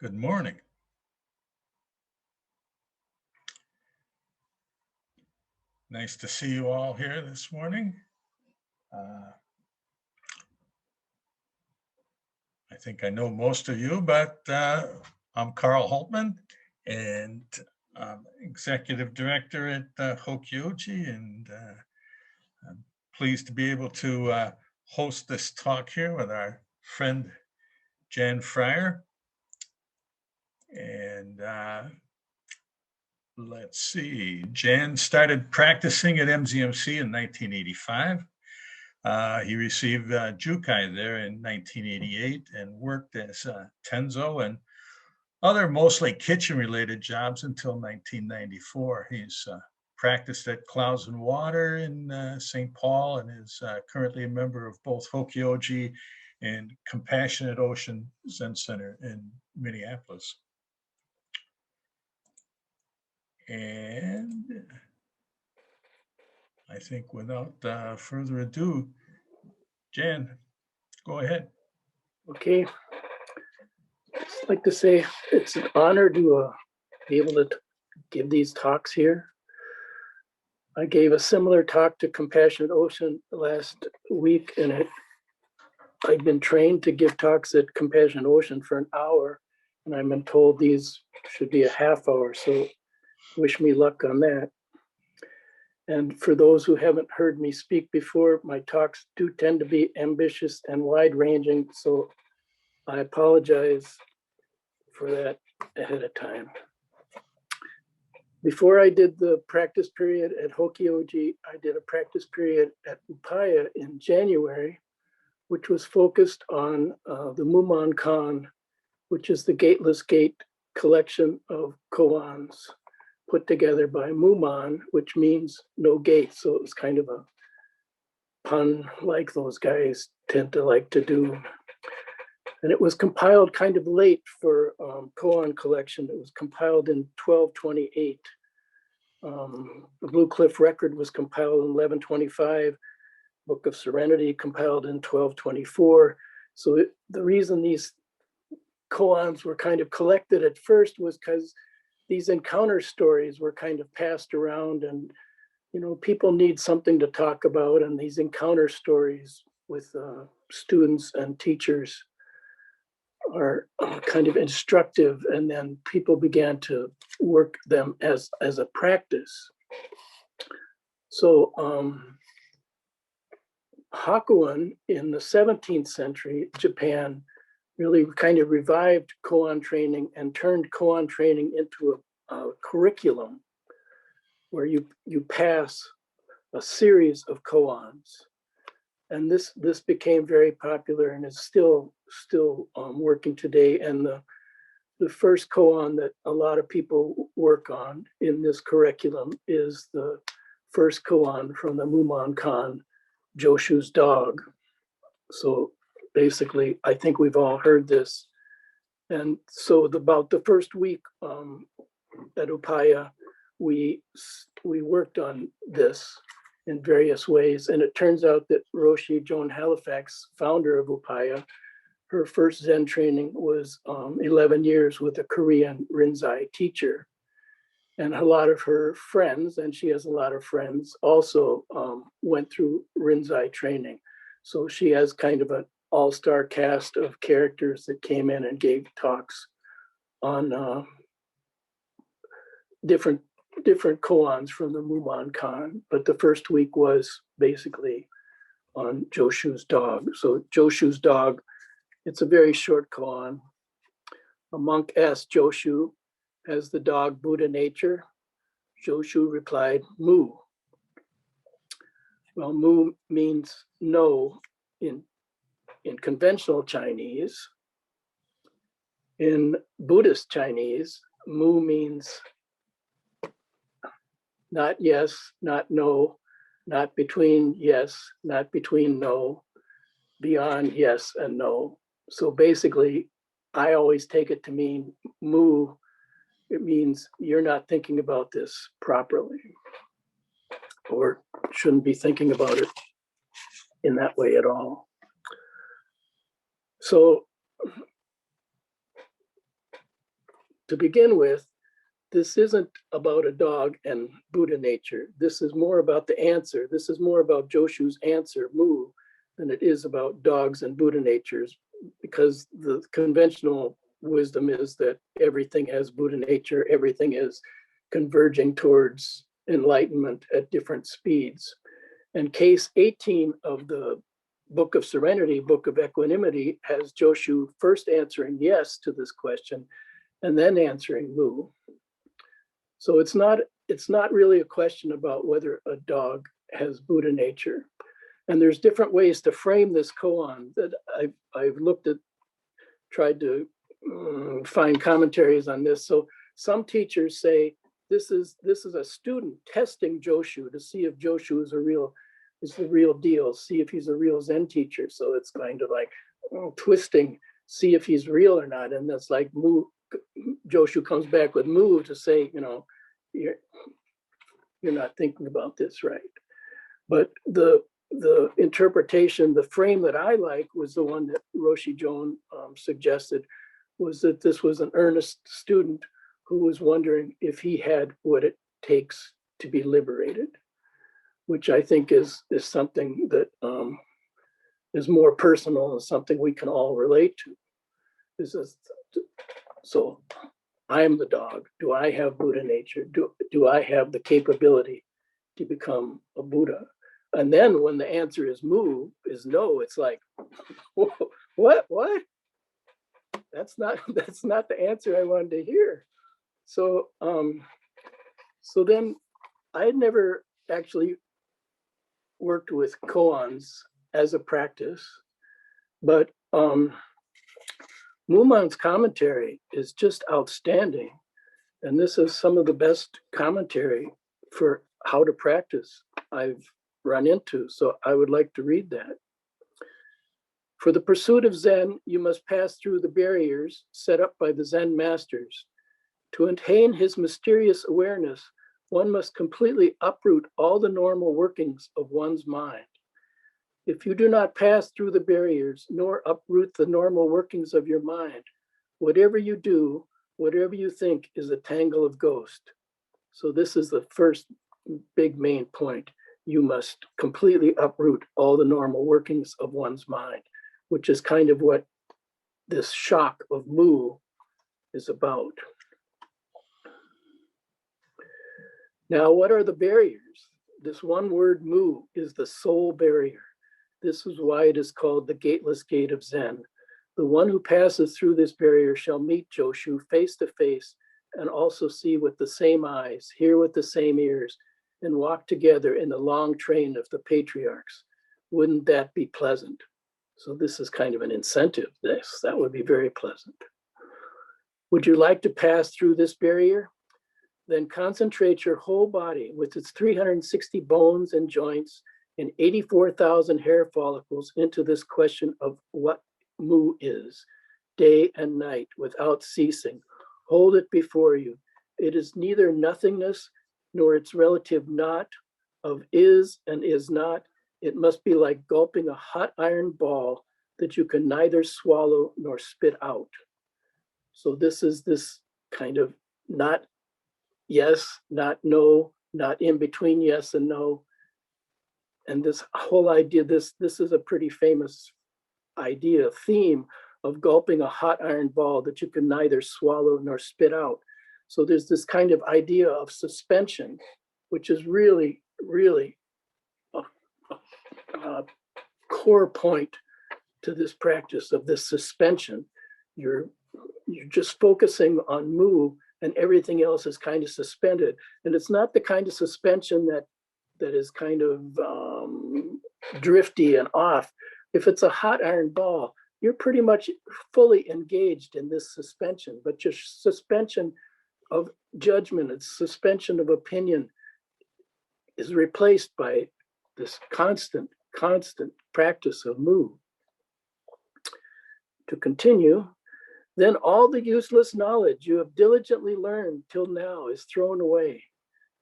Good morning. Nice to see you all here this morning. I think I know most of you, but I'm Carl Holtman, and I'm Executive Director at Hokyoji, and I'm pleased to be able to host this talk here with our friend Jan Freier. And let's see, Jan started practicing at MZMC in 1985. He received jukai there in 1988 and worked as tenzo and other mostly kitchen-related jobs until 1994. He's practiced at Clouds and Water in St. Paul and is currently a member of both Hokyoji and Compassionate Ocean Zen Center in Minneapolis. And I think without further ado, Jan, go ahead. Okay. I'd just like to say it's an honor to be able to give these talks here. I gave a similar talk to Compassionate Ocean last week, and I've been trained to give talks at Compassionate Ocean for an hour, and I've been told these should be a half hour, so wish me luck on that. And for those who haven't heard me speak before, my talks do tend to be ambitious and wide-ranging, so I apologize for that ahead of time. Before I did the practice period at Hokyoji, I did a practice period at Upaya in January, which was focused on the Mumon Kan, which is the gateless gate collection of koans put together by Mumon, which means no gate. So it was kind of a pun like those guys tend to like to do. And it was compiled kind of late for koan collection. It was compiled in 1228. The Blue Cliff Record was compiled in 1125. Book of Serenity compiled in 1224. So the reason these koans were kind of collected at first was because these encounter stories were kind of passed around, and people need something to talk about, and these encounter stories with students and teachers are kind of instructive, and then people began to work them as a practice. So Hakuin in the 17th century, Japan really kind of revived koan training and turned koan training into a curriculum where you pass a series of koans. And this became very popular and is still working today. And the first koan that a lot of people work on in this curriculum is the first koan from the Mumon Kan, Joshu's dog. So basically, I think we've all heard this. And so about the first week at Upaya, we worked on this in various ways. And it turns out that Roshi Joan Halifax, founder of Upaya, her first Zen training was 11 years with a Korean Rinzai teacher. And a lot of her friends, and she has a lot of friends, also went through Rinzai training. So she has kind of an all-star cast of characters that came in and gave talks on different koans from the Mumon Kan, but the first week was basically on Joshu's dog. So Joshu's dog, it's a very short koan. A monk asked Joshu, "Has the dog Buddha nature?" Joshu replied, "Mu." Well, mu means no in conventional Chinese. In Buddhist Chinese, mu means not yes, not no, not between yes, not between no, beyond yes and no. So basically, I always take it to mean mu. It means you're not thinking about this properly, or shouldn't be thinking about it in that way at all. So to begin with, this isn't about a dog and Buddha nature. This is more about the answer. This is more about Joshu's answer, Mu, than it is about dogs and Buddha natures, because the conventional wisdom is that everything has Buddha nature, everything is converging towards enlightenment at different speeds. And case 18 of the Book of Serenity, Book of Equanimity, has Joshu first answering yes to this question and then answering Mu. So it's not really a question about whether a dog has Buddha nature. And there's different ways to frame this koan that I've looked at, tried to find commentaries on this. So some teachers say this is a student testing Joshu to see if Joshu is the real deal, see if he's a real Zen teacher. So it's kind of like twisting, see if he's real or not. And that's like Joshu comes back with Mu to say, you're not thinking about this right. But the interpretation, the frame that I like was the one that Roshi Joan suggested, was that this was an earnest student who was wondering if he had what it takes to be liberated, which I think is something that is more personal and something we can all relate to. So I am the dog. Do I have Buddha nature? Do I have the capability to become a Buddha? And then when the answer is Mu, is no, it's like, what? That's not the answer I wanted to hear. So then I had never actually worked with koans as a practice, but Mumon's commentary is just outstanding. And this is some of the best commentary for how to practice I've run into. So I would like to read that. For the pursuit of Zen, you must pass through the barriers set up by the Zen masters. To attain his mysterious awareness, one must completely uproot all the normal workings of one's mind. If you do not pass through the barriers, nor uproot the normal workings of your mind, whatever you do, whatever you think is a tangle of ghost. So this is the first big main point. You must completely uproot all the normal workings of one's mind, which is kind of what this shock of Mu is about. Now, what are the barriers? This one word Mu is the sole barrier. This is why it is called the gateless gate of Zen. The one who passes through this barrier shall meet Joshu face to face and also see with the same eyes, hear with the same ears, and walk together in the long train of the patriarchs. Wouldn't that be pleasant? So this is kind of an incentive. That would be very pleasant. Would you like to pass through this barrier? Then concentrate your whole body with its 360 bones and joints and 84,000 hair follicles into this question of what Mu is, day and night, without ceasing. Hold it before you. It is neither nothingness nor its relative not of is and is not. It must be like gulping a hot iron ball that you can neither swallow nor spit out. So this is this kind of not yes, not no, not in between yes and no. And this whole idea, this is a pretty famous idea, theme of gulping a hot iron ball that you can neither swallow nor spit out. So there's this kind of idea of suspension, which is really, really a core point to this practice of this suspension. You're just focusing on Mu and everything else is kind of suspended. And it's not the kind of suspension that is kind of drifty and off. If it's a hot iron ball, you're pretty much fully engaged in this suspension, but your suspension of judgment, its suspension of opinion is replaced by this constant practice of Mu. To continue, then all the useless knowledge you have diligently learned till now is thrown away.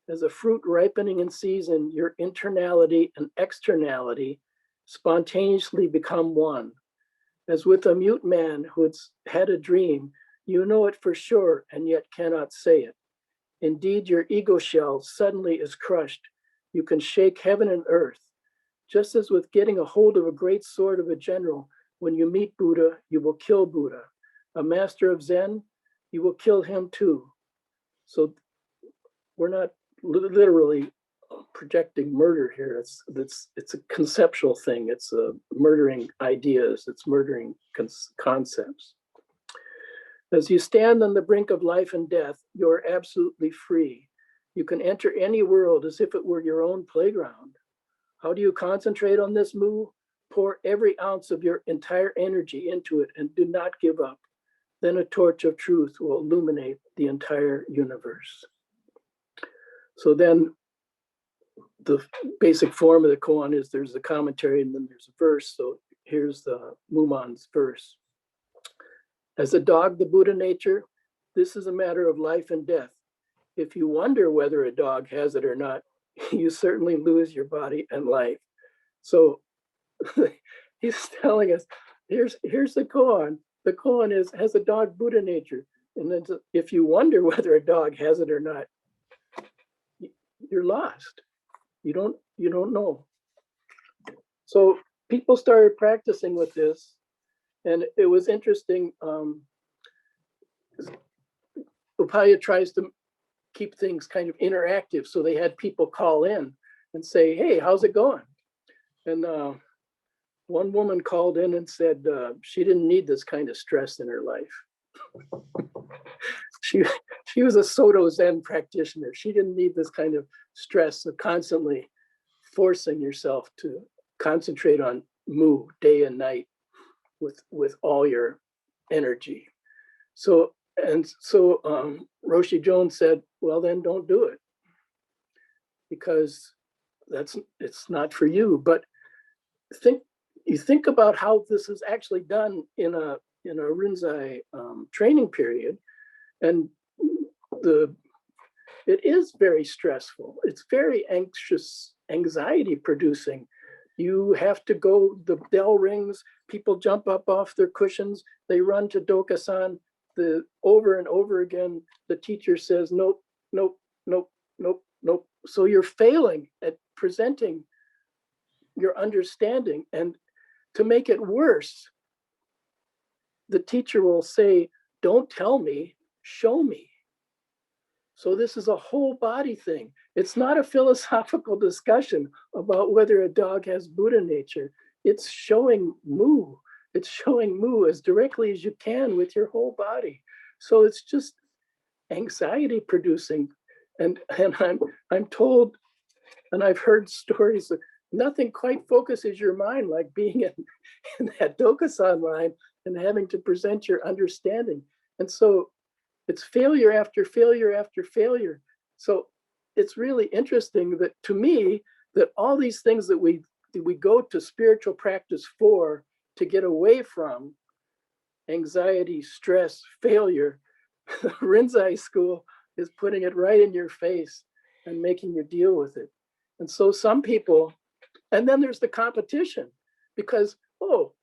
As a fruit ripening in season, your internality and externality spontaneously become one. As with a mute man who had a dream, You know it for sure and yet cannot say it. Indeed, your ego shell suddenly is crushed. You can shake heaven and earth. Just as with getting a hold of a great sword of a general, when you meet Buddha, you will kill Buddha. A master of Zen, you will kill him too. So we're not literally projecting murder here. It's a conceptual thing. It's murdering ideas. It's murdering concepts. As you stand on the brink of life and death, you're absolutely free. You can enter any world as if it were your own playground. How do you concentrate on this move? Pour every ounce of your entire energy into it and do not give up. Then a torch of truth will illuminate the entire universe. So then the basic form of the koan is there's the commentary and then there's a verse. So here's the Mumon's verse. As a dog, the Buddha nature, this is a matter of life and death. If you wonder whether a dog has it or not, you certainly lose your body and life. So he's telling us, here's the koan. The koan has a dog Buddha nature. And then if you wonder whether a dog has it or not, you're lost. You don't know. So people started practicing with this. And it was interesting. Upaya tries to keep things kind of interactive. So they had people call in and say, hey, how's it going? And one woman called in and said she didn't need this kind of stress in her life. She was a Soto Zen practitioner. She didn't need this kind of stress of constantly forcing yourself to concentrate on mu day and night with all your energy. So Roshi Jones said, well, then don't do it because it's not for you. But you think about how this is actually done in a Rinzai training period, and it is very stressful. It's very anxious, anxiety producing. You have to go, the bell rings, people jump up off their cushions, they run to Dokusan, over and over again, the teacher says, nope, nope, nope, nope, nope. So you're failing at presenting your understanding. And to make it worse, the teacher will say, don't tell me, show me. So this is a whole body thing. It's not a philosophical discussion about whether a dog has Buddha nature. It's showing mu. It's showing mu as directly as you can with your whole body. So it's just anxiety producing. And I'm told, and I've heard stories that nothing quite focuses your mind like being in that Dokusan line and having to present your understanding. And so it's failure after failure after failure. So it's really interesting that to me, that all these things that we go to spiritual practice for to get away from anxiety, stress, failure, Rinzai school is putting it right in your face and making you deal with it. And so some people, and then there's the competition because, oh,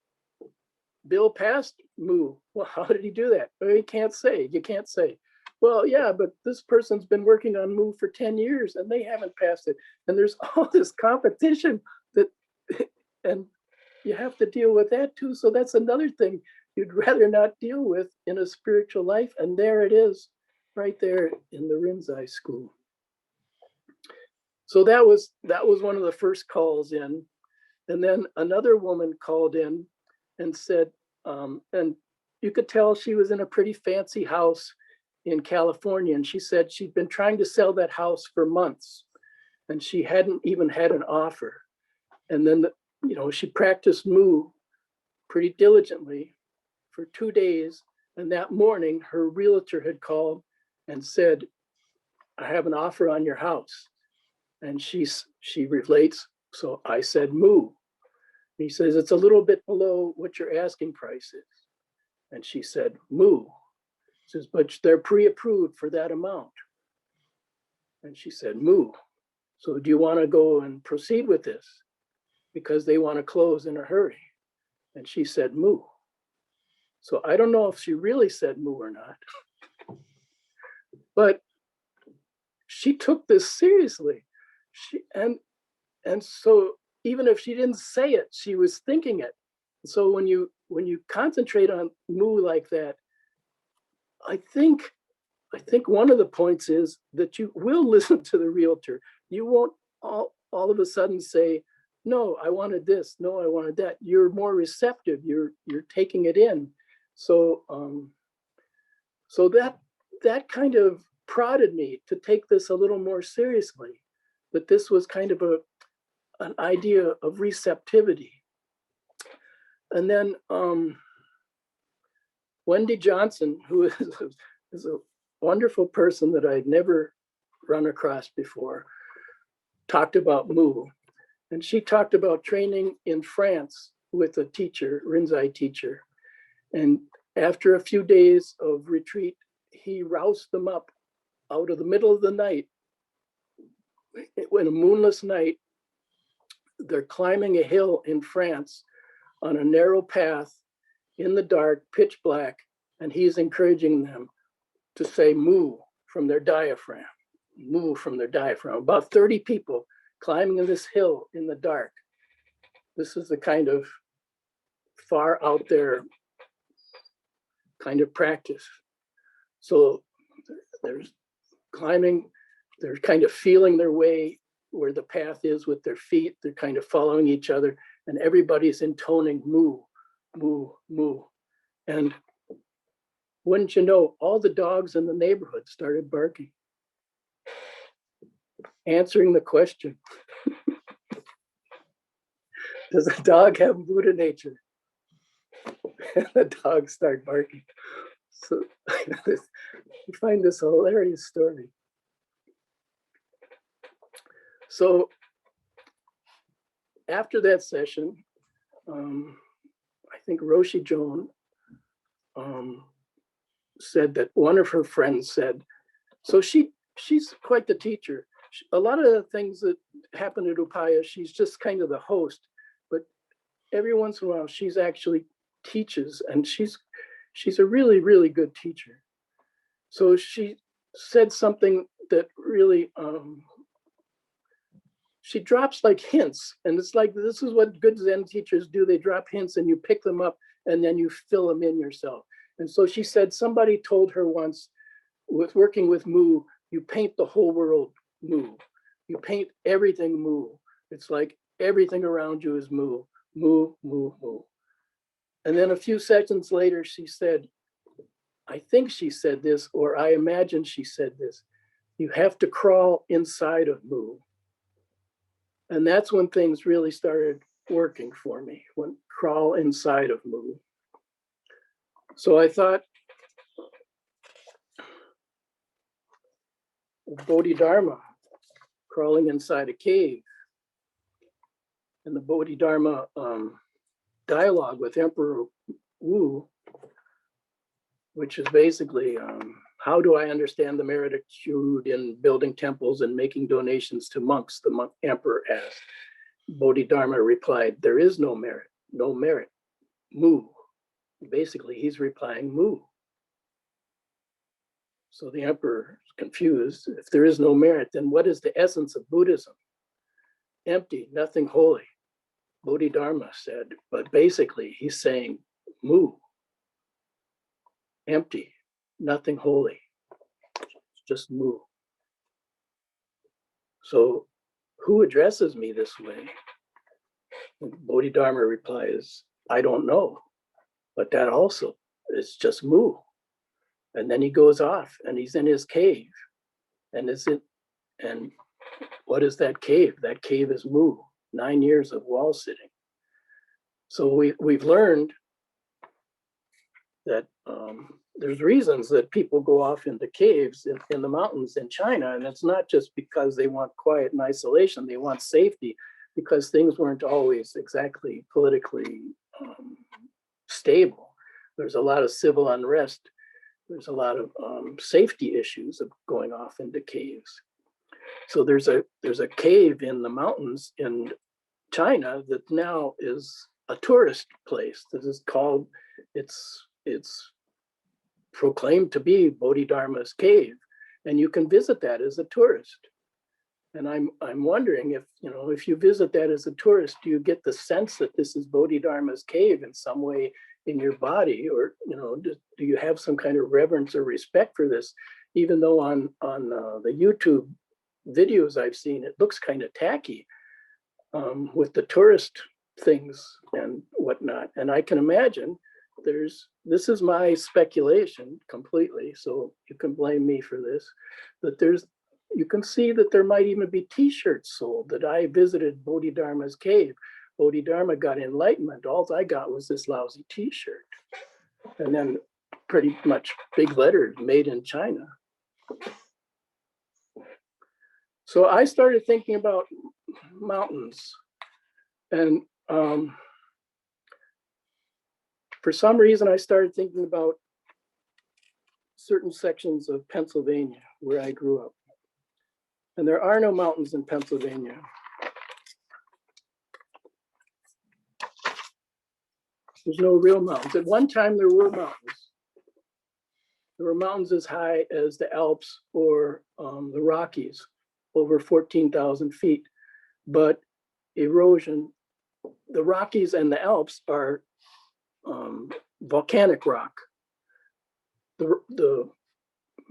Bill passed mu. Well, how did he do that? Well, you can't say. Well, yeah, but this person's been working on mu for 10 years and they haven't passed it. And there's all this competition and you have to deal with that too. So that's another thing you'd rather not deal with in a spiritual life. And there it is, right there in the Rinzai school. So that was one of the first calls in. And then another woman called in and said, and you could tell she was in a pretty fancy house in California. And she said she'd been trying to sell that house for months and she hadn't even had an offer. And then, she practiced mu pretty diligently for 2 days. And that morning, her realtor had called and said, I have an offer on your house. And she relates, so I said mu. He says, it's a little bit below what your asking price is. And she said, mu. He says, but they're pre-approved for that amount. And she said, mu. So do you want to go and proceed with this? Because they want to close in a hurry. And she said, mu. So I don't know if she really said moo or not, but she took this seriously. And so even if she didn't say it, she was thinking it. So when you concentrate on moo like that, I think one of the points is that you will listen to the realtor. You won't all of a sudden say, no, I wanted this, no, I wanted that. You're more receptive, you're taking it in. So so that kind of prodded me to take this a little more seriously, that this was kind of an idea of receptivity. And then Wendy Johnson, who is a wonderful person that I'd never run across before, talked about moo. And she talked about training in France with a teacher, Rinzai teacher. And after a few days of retreat, he roused them up out of the middle of the night. In a moonless night, they're climbing a hill in France on a narrow path in the dark, pitch black, and he's encouraging them to say moo from their diaphragm, moo from their diaphragm. About 30 people climbing this hill in the dark. This is the kind of far out there kind of practice. So there's climbing, they're kind of feeling their way where the path is with their feet. They're kind of following each other, and everybody's intoning moo, moo, moo. And wouldn't you know, all the dogs in the neighborhood started barking, answering the question, does a dog have Buddha nature? And the dogs start barking. So you find this a hilarious story. So after that session, I think Roshi Joan said that one of her friends said, so she's quite the teacher. A lot of the things that happen at Upaya, she's just kind of the host, but every once in a while she's actually teaches, and she's a really, really good teacher. So she said something that really, she drops like hints, and it's like, this is what good Zen teachers do. They drop hints and you pick them up and then you fill them in yourself. And so she said, somebody told her once, with working with moo, you paint the whole world moo. You paint everything moo. It's like everything around you is moo, moo, moo, moo. And then a few seconds later, she said, I think she said this, or I imagine she said this, you have to crawl inside of moo. And that's when things really started working for me, when crawl inside of moo. So I thought of Bodhidharma crawling inside a cave, and the Bodhidharma dialogue with Emperor Wu, which is basically, how do I understand the merit accrued in building temples and making donations to monks, the emperor asked. Bodhidharma replied, there is no merit, moo. Basically, he's replying moo. So the emperor is confused. If there is no merit, then what is the essence of Buddhism? Empty, nothing holy. Bodhidharma said, but basically he's saying moo. Empty, nothing holy, just moo. So who addresses me this way? And Bodhidharma replies, I don't know, but that also is just moo. And then he goes off and he's in his cave. And what is that cave? That cave is moo, 9 years of wall sitting. So we've learned that there's reasons that people go off into caves in the mountains in China, and it's not just because they want quiet and isolation, they want safety, because things weren't always exactly politically stable. There's a lot of civil unrest. There's a lot of safety issues of going off into caves. So there's a cave in the mountains in China that now is a tourist place. This is called, it's it's proclaimed to be Bodhidharma's cave, and you can visit that as a tourist. And I'm wondering if, if you visit that as a tourist, do you get the sense that this is Bodhidharma's cave in some way in your body, or do you have some kind of reverence or respect for this? Even though on the YouTube videos I've seen, it looks kind of tacky with the tourist things and whatnot. And I can imagine this is my speculation completely, so you can blame me for this, that you can see that there might even be t-shirts sold that I visited Bodhidharma's cave. Bodhidharma got enlightenment. All I got was this lousy t-shirt. And then pretty much big letters, made in China. So I started thinking about mountains. And for some reason, I started thinking about certain sections of Pennsylvania where I grew up. And there are no mountains in Pennsylvania. There's no real mountains. At one time, there were mountains. There were mountains as high as the Alps or the Rockies, over 14,000 feet. But erosion, the Rockies and the Alps are volcanic rock. The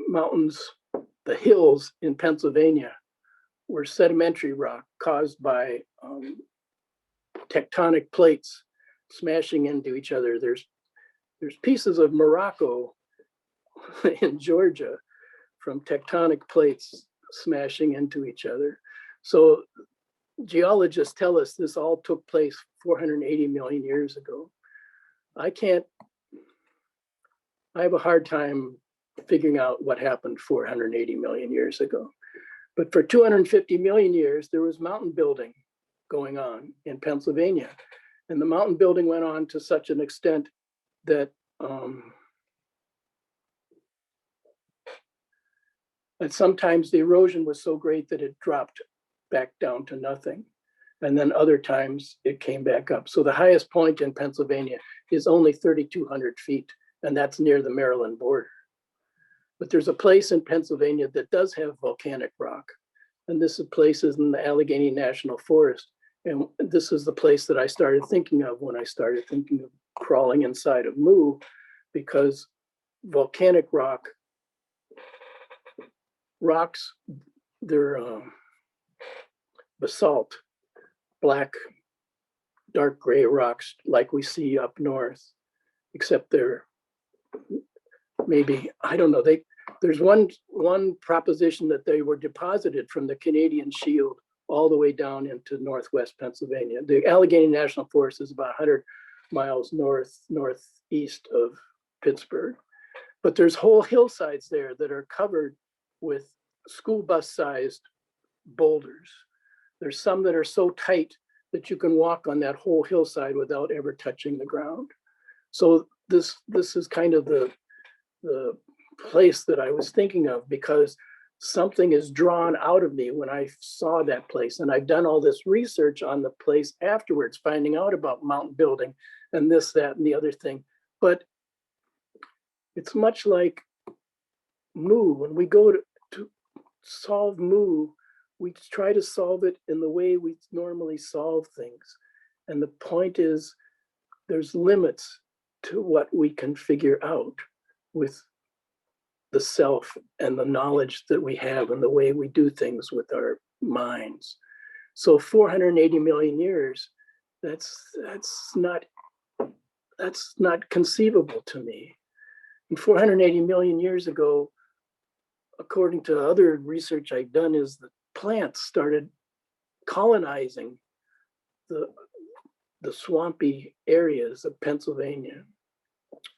mountains, the hills in Pennsylvania were sedimentary rock caused by tectonic plates smashing into each other. There's pieces of Morocco in Georgia from tectonic plates smashing into each other. So geologists tell us this all took place 480 million years ago. I have a hard time figuring out what happened 480 million years ago. But for 250 million years, there was mountain building going on in Pennsylvania. And the mountain building went on to such an extent that sometimes the erosion was so great that it dropped back down to nothing. And then other times it came back up. So the highest point in Pennsylvania is only 3,200 feet, and that's near the Maryland border. But there's a place in Pennsylvania that does have volcanic rock. And this place is in the Allegheny National Forest. And this is the place that I started thinking of when I started thinking of crawling inside of Mu, because volcanic rocks, they're basalt, black, dark gray rocks like we see up north, except they're maybe, I don't know, there's one proposition that they were deposited from the Canadian Shield all the way down into northwest Pennsylvania. The Allegheny National Forest is about 100 miles northeast of Pittsburgh. But there's whole hillsides there that are covered with school bus sized boulders. There's some that are so tight that you can walk on that whole hillside without ever touching the ground. So this is kind of the place that I was thinking of, because something is drawn out of me when I saw that place. And I've done all this research on the place afterwards, finding out about mountain building and this, that, and the other thing. But it's much like Mu. When we go to solve Mu, we try to solve it in the way we normally solve things. And the point is, there's limits to what we can figure out with the self and the knowledge that we have and the way we do things with our minds. So 480 million years, that's not conceivable to me. And 480 million years ago, according to other research I've done, is that plants started colonizing the swampy areas of Pennsylvania.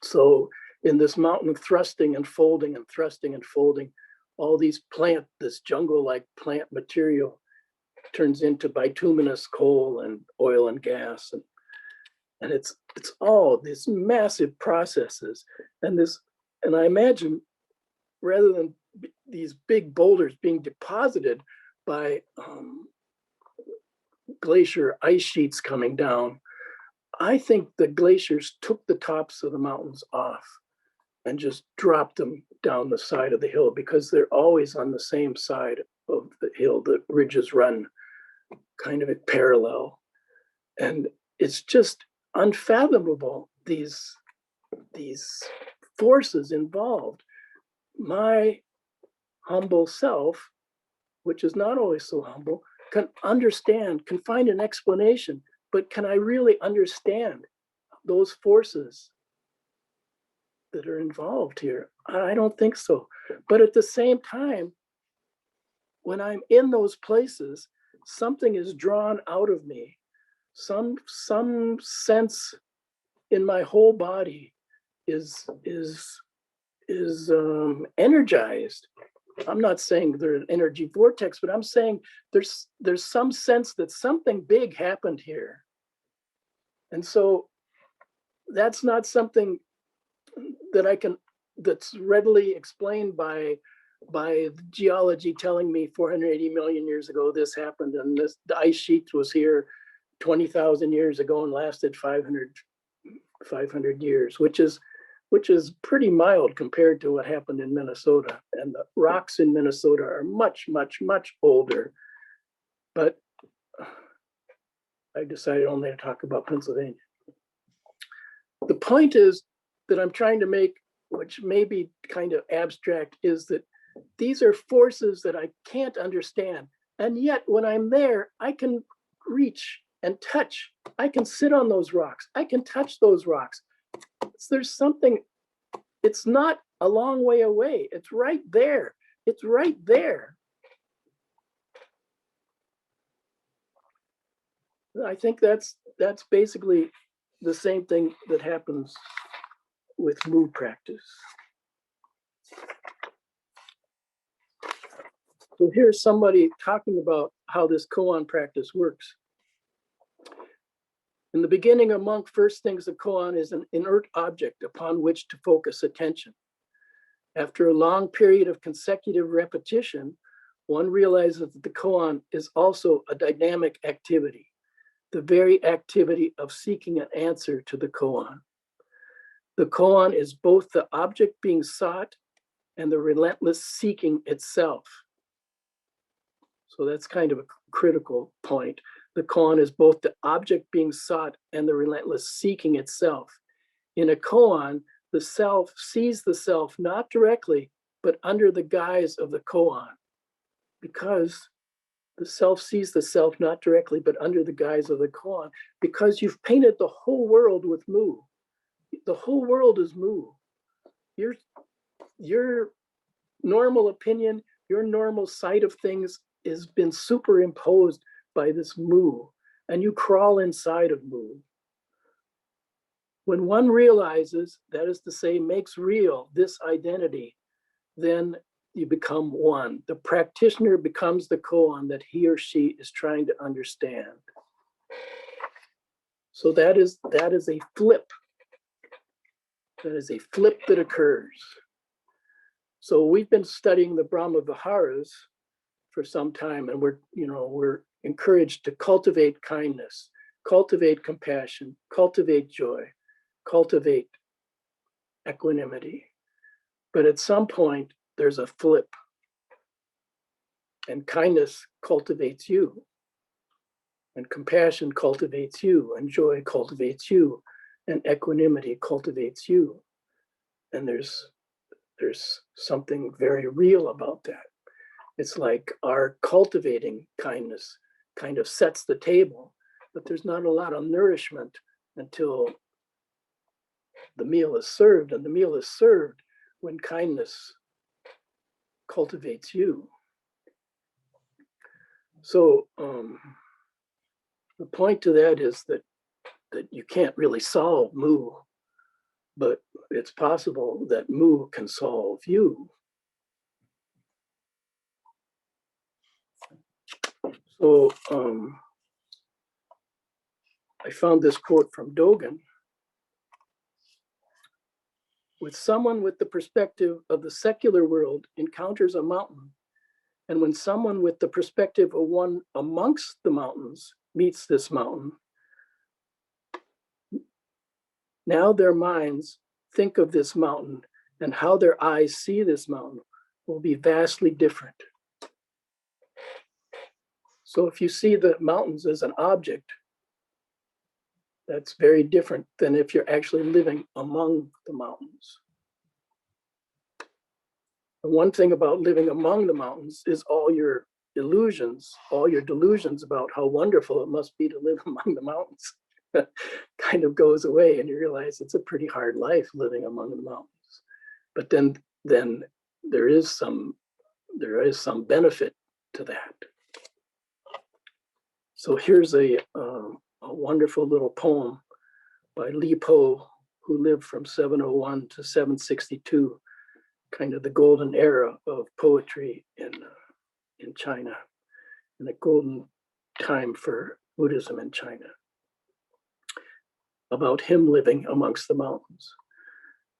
So in this mountain of thrusting and folding and thrusting and folding, all this jungle-like plant material turns into bituminous coal and oil and gas. And it's all these massive processes. And I imagine, rather than these big boulders being deposited by glacier ice sheets coming down, I think the glaciers took the tops of the mountains off and just dropped them down the side of the hill, because they're always on the same side of the hill. The ridges run kind of at parallel. And it's just unfathomable, these forces involved. My humble self, which is not always so humble, can understand, can find an explanation, but can I really understand those forces that are involved here? I don't think so. But at the same time, when I'm in those places, something is drawn out of me. Some sense in my whole body is energized. I'm not saying there's an energy vortex, but I'm saying there's some sense that something big happened here. And so that's not something that that's readily explained by geology telling me 480 million years ago this happened, and the ice sheet was here 20,000 years ago and lasted 500 years, which is pretty mild compared to what happened in Minnesota. And the rocks in Minnesota are much, much, much older. But I decided only to talk about Pennsylvania. The point is that I'm trying to make, which may be kind of abstract, is that these are forces that I can't understand. And yet when I'm there, I can reach and touch. I can sit on those rocks. I can touch those rocks. There's something, it's not a long way away. It's right there. It's right there. I think that's basically the same thing that happens with mood practice. So here's somebody talking about how this koan practice works. In the beginning, a monk first thinks the koan is an inert object upon which to focus attention. After a long period of consecutive repetition, one realizes that the koan is also a dynamic activity, the very activity of seeking an answer to the koan. The koan is both the object being sought and the relentless seeking itself. So that's kind of a critical point. The koan is both the object being sought and the relentless seeking itself. In a koan, the self sees the self not directly, but under the guise of the koan. Because the self sees the self not directly, but under the guise of the koan, because you've painted the whole world with mu. The whole world is mu. Your normal opinion, your normal sight of things has been superimposed by this mu, and you crawl inside of mu. When one realizes, that is to say, makes real this identity, then you become one. The practitioner becomes the koan that he or she is trying to understand. So that is a flip. That is a flip that occurs. So we've been studying the Brahma Viharas for some time, and we're encouraged to cultivate kindness, cultivate compassion, cultivate joy, cultivate equanimity. But at some point, there's a flip, and kindness cultivates you, and compassion cultivates you, and joy cultivates you, and equanimity cultivates you. And there's something very real about that. It's like our cultivating kindness kind of sets the table, but there's not a lot of nourishment until the meal is served, and the meal is served when kindness cultivates you. So the point to that is that you can't really solve mu, but it's possible that mu can solve you. So I found this quote from Dogen. With someone with the perspective of the secular world encounters a mountain, and when someone with the perspective of one amongst the mountains meets this mountain, Now their minds think of this mountain, and how their eyes see this mountain will be vastly different. So if you see the mountains as an object, that's very different than if you're actually living among the mountains. And one thing about living among the mountains is all your illusions, all your delusions about how wonderful it must be to live among the mountains kind of goes away, and you realize it's a pretty hard life living among the mountains. But then there is some benefit to that. So here's a wonderful little poem by Li Po, who lived from 701 to 762, kind of the golden era of poetry in China, and a golden time for Buddhism in China, about him living amongst the mountains.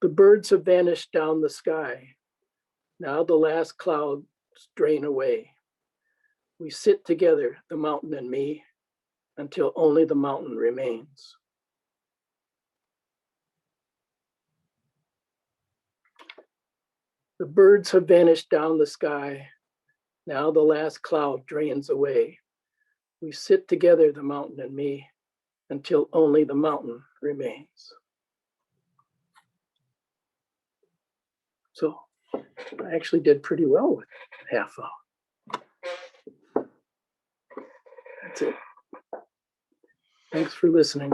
The birds have vanished down the sky. Now the last clouds drain away. We sit together, the mountain and me, until only the mountain remains. The birds have vanished down the sky. Now the last cloud drains away. We sit together, the mountain and me, until only the mountain remains. So I actually did pretty well with half hour. That's it. Thanks for listening.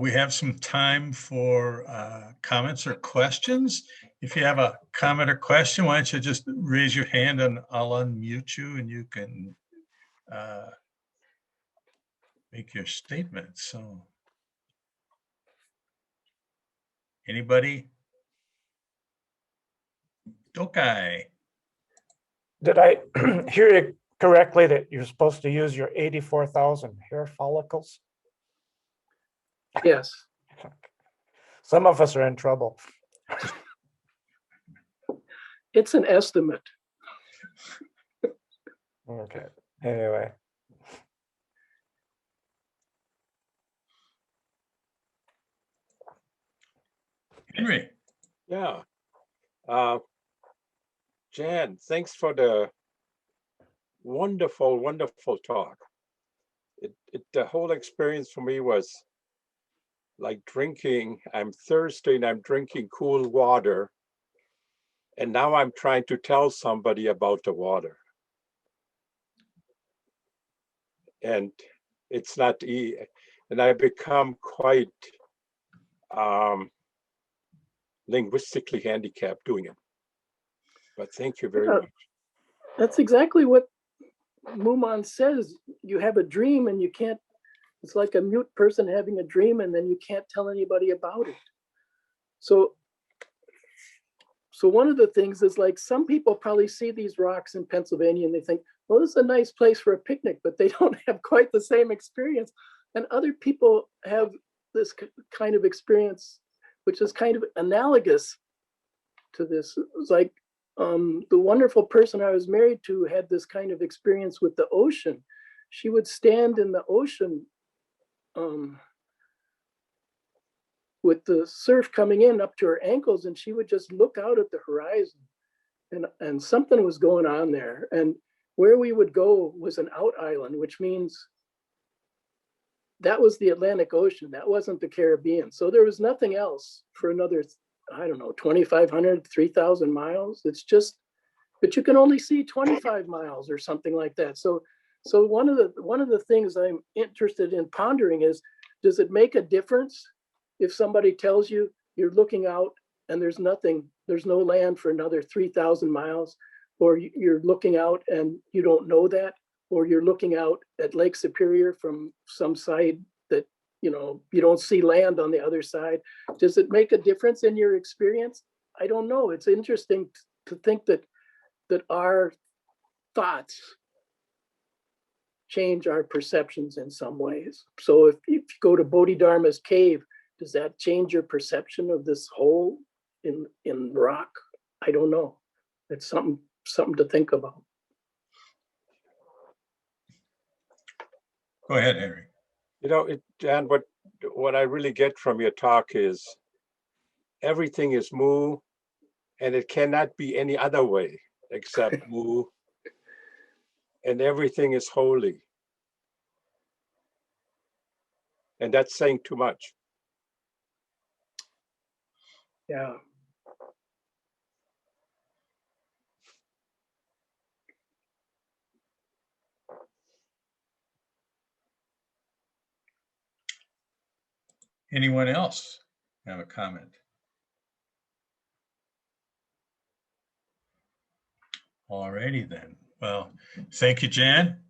We have some time for comments or questions. If you have a comment or question, why don't you just raise your hand and I'll unmute you and you can make your statement. So, anybody? Jukai. Did I hear you correctly that you're supposed to use your 84,000 hair follicles? Yes. Some of us are in trouble. It's an estimate. Okay. Anyway. Henry. Yeah. Jan, thanks for the wonderful, wonderful talk. The whole experience for me was like drinking. I'm thirsty and I'm drinking cool water. And now I'm trying to tell somebody about the water. And it's not easy. And I become quite linguistically handicapped doing it. But thank you very much. That's exactly what Muman says. You have a dream and you can't, it's like a mute person having a dream and then you can't tell anybody about it. So one of the things is, like, some people probably see these rocks in Pennsylvania and they think, well, this is a nice place for a picnic, but they don't have quite the same experience. And other people have this kind of experience, which is kind of analogous to this. It was like the wonderful person I was married to had this kind of experience with the ocean. She would stand in the ocean with the surf coming in up to her ankles, and she would just look out at the horizon, and something was going on there. And where we would go was an out island, which means that was the Atlantic Ocean. That wasn't the Caribbean. So there was nothing else for another, I don't know, 2,500, 3,000 miles. It's just, but you can only see 25 miles or something like that. So one of the things I'm interested in pondering is, does it make a difference if somebody tells you you're looking out and there's nothing, there's no land for another 3,000 miles, or you're looking out and you don't know that, or you're looking out at Lake Superior from some side that, you know, you don't see land on the other side? Does it make a difference in your experience? I don't know. It's interesting to think that our thoughts change our perceptions in some ways. So if you go to Bodhidharma's cave, does that change your perception of this hole in rock? I don't know. It's something to think about. Go ahead, Henry. You know, Jan, what I really get from your talk is everything is mu, and it cannot be any other way except mu, and everything is holy. And that's saying too much. Yeah. Anyone else have a comment? All righty then. Well, thank you, Jan.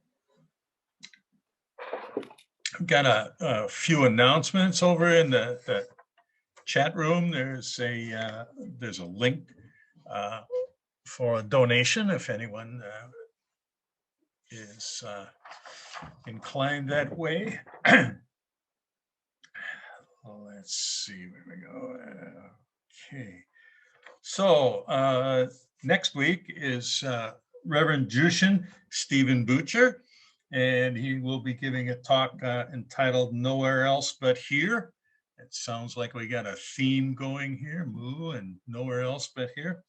I've got a few announcements over in the chat room. There's a link for a donation if anyone is inclined that way. Let's see where we go. Okay. So next week is Reverend Jushin Stephen Butcher, and he will be giving a talk entitled Nowhere Else But Here. It sounds like we got a theme going here, Moo and Nowhere Else But Here.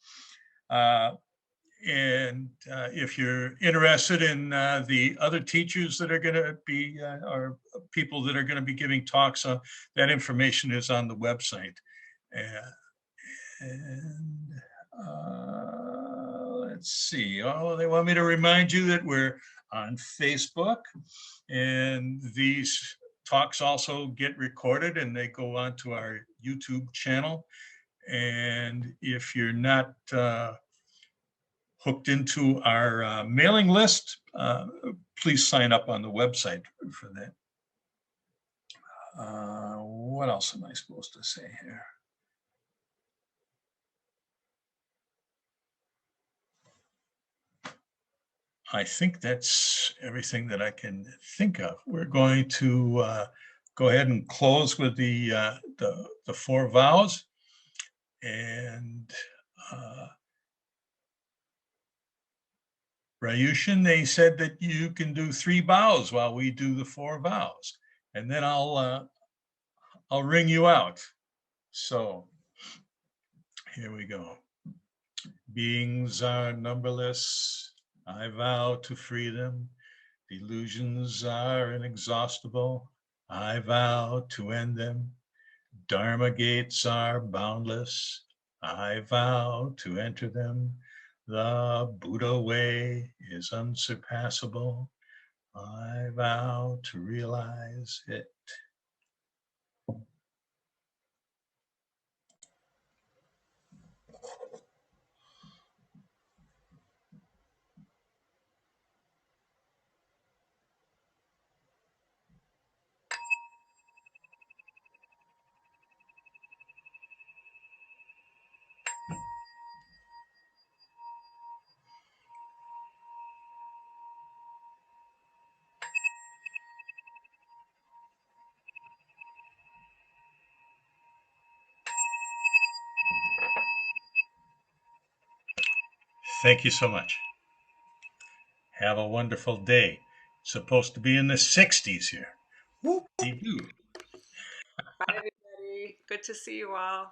And if you're interested in the other teachers that are going to be, or people that are going to be giving talks, that information is on the website. And let's see. Oh, they want me to remind you that we're on Facebook, and these talks also get recorded and they go onto our YouTube channel. And if you're not hooked into our mailing list, please sign up on the website for that. What else am I supposed to say here? I think that's everything that I can think of. We're going to go ahead and close with the 4 vows. And Ryushin, they said that you can do 3 vows while we do the 4 vows, and then I'll ring you out. So here we go. Beings are numberless. I vow to free them. Delusions are inexhaustible. I vow to end them. Dharma gates are boundless. I vow to enter them. The Buddha way is unsurpassable. I vow to realize it. Thank you so much. Have a wonderful day. It's supposed to be in the 60s here. Whoop-de-doo. Bye, everybody. Good to see you all.